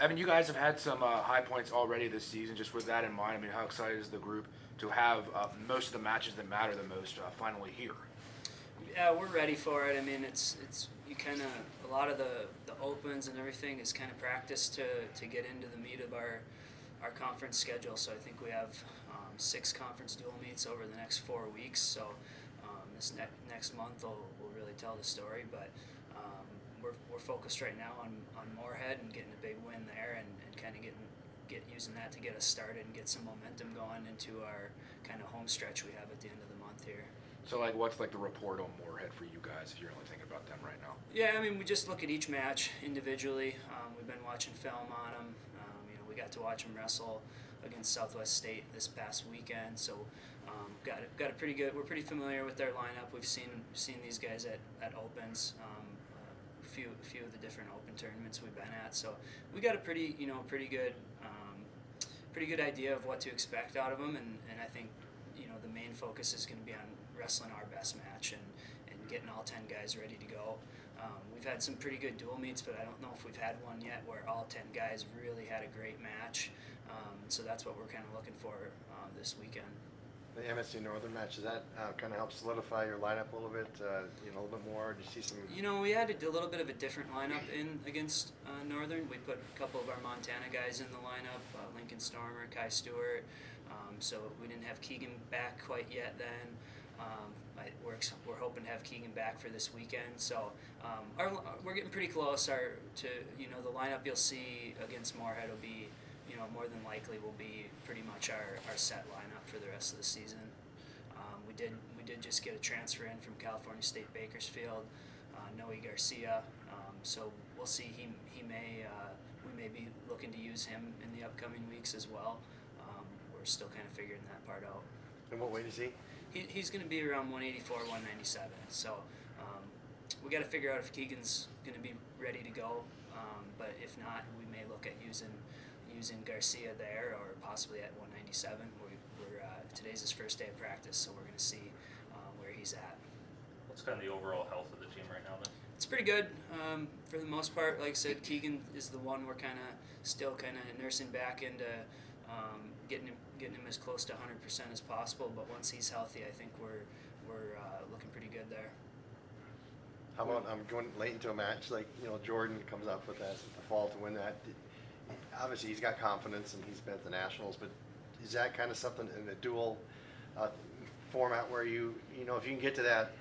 Evan, you guys have had some high points already this season. Just with that in mind, I mean, how excited is the group to have most of the matches that matter the most finally here? Yeah, we're ready for it. I mean, it's you kind of a lot of the opens and everything is kind of practice to get into the meat of our conference schedule. So I think we have 6 conference dual meets over the next 4 weeks. So this next month will really tell the story. But we're focused right now on Moorhead and getting a big win there and kind of using that to get us started and get some momentum going into our kind of home stretch we have at the end of the month here. So, like, what's like the report on Moorhead for you guys if you're only thinking about them right now? Yeah, I mean, we just look at each match individually. We've been watching film on them. We got to watch them wrestle against Southwest State this past weekend, so got a pretty good. We're pretty familiar with their lineup. We've seen these guys at opens, a few of the different open tournaments we've been at. So we got a pretty good idea of what to expect out of them, and I think the main focus is going to be on wrestling our best match and getting all 10 guys ready to go. We've had some pretty good dual meets, but I don't know if we've had one yet where all 10 guys really had a great match. So that's what we're kind of looking for this weekend. The MSC Northern match, does that kind of help solidify your lineup a little bit, a little bit more? Do you see some? We had a little bit of a different lineup in against Northern. We put a couple of our Montana guys in the lineup, Lincoln Stormer, Kai Stewart. So we didn't have Keegan back quite yet then. We're hoping to have Keegan back for this weekend. So we're getting pretty close. The lineup you'll see against Moorhead will be, more than likely will be pretty much our set lineup for the rest of the season. We did just get a transfer in from California State Bakersfield, Noe Garcia. So we'll see. We may be looking to use him in the upcoming weeks as well. We're still kind of figuring that part out. And what weight is he? He's going to be around 184, 197. So we got to figure out if Keegan's going to be ready to go. But if not, we may look at using Garcia there or possibly at 197. Today's his first day of practice, so we're going to see where he's at. What's kind of the overall health of the team right now then? It's pretty good for the most part. Like I said, Keegan is the one we're still nursing back into getting him as close to 100% as possible. But once he's healthy, I think we're looking pretty good there. How about going late into a match like Jordan comes up with that the fall to win that? Obviously, he's got confidence and he's been at the Nationals, but is that kind of something in a dual format where if you can get to that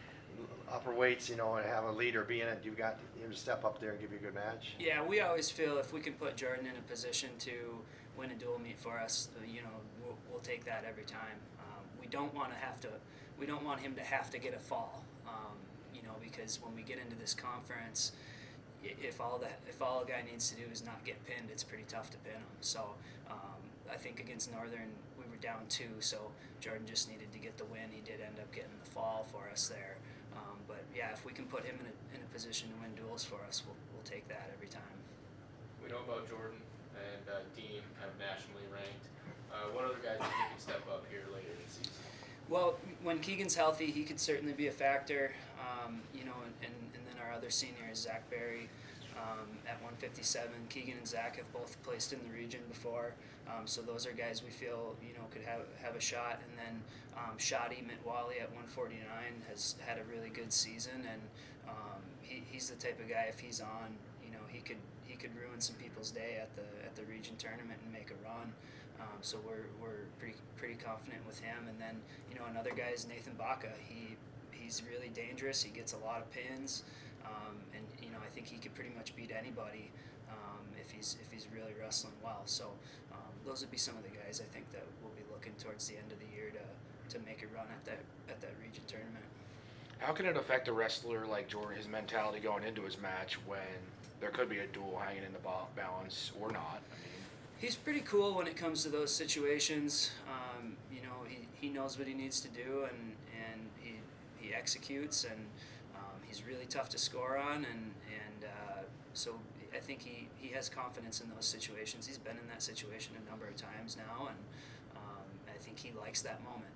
upper weights, and have a leader be in it, you've got him to step up there and give you a good match? Yeah, we always feel if we can put Jordan in a position to win a dual meet for us, we'll take that every time. We don't want him to have to get a fall, because when we get into this conference, if all a guy needs to do is not get pinned, it's pretty tough to pin him. So I think against Northern we were down 2, so Jordan just needed to get the win. He did end up getting the fall for us there. But yeah, if we can put him in a position to win duels for us, we'll take that every time. We know about Jordan and Dean, kind of nationally ranked. What other guys do you think can step up here later in the season? Well, when Keegan's healthy, he could certainly be a factor. And then our other senior is Zach Berry at 157. Keegan and Zach have both placed in the region before, so those are guys we feel could have a shot. And then Shadi Mitwali at 149 has had a really good season, and he's the type of guy, if he's on, he could ruin some people's day at the region tournament and make a run. So we're pretty confident with him. And then another guy is Nathan Baca. He's really dangerous. He gets a lot of pins, and I think he could pretty much beat anybody if he's really wrestling well. So those would be some of the guys I think that we'll be looking towards the end of the year to make a run at that region tournament. How can it affect a wrestler like Jordan, his mentality going into his match when there could be a duel hanging in the balance or not? He's pretty cool when it comes to those situations. He knows what he needs to do, and he executes, and he's really tough to score on, and so I think he has confidence in those situations. He's been in that situation a number of times now, and I think he likes that moment.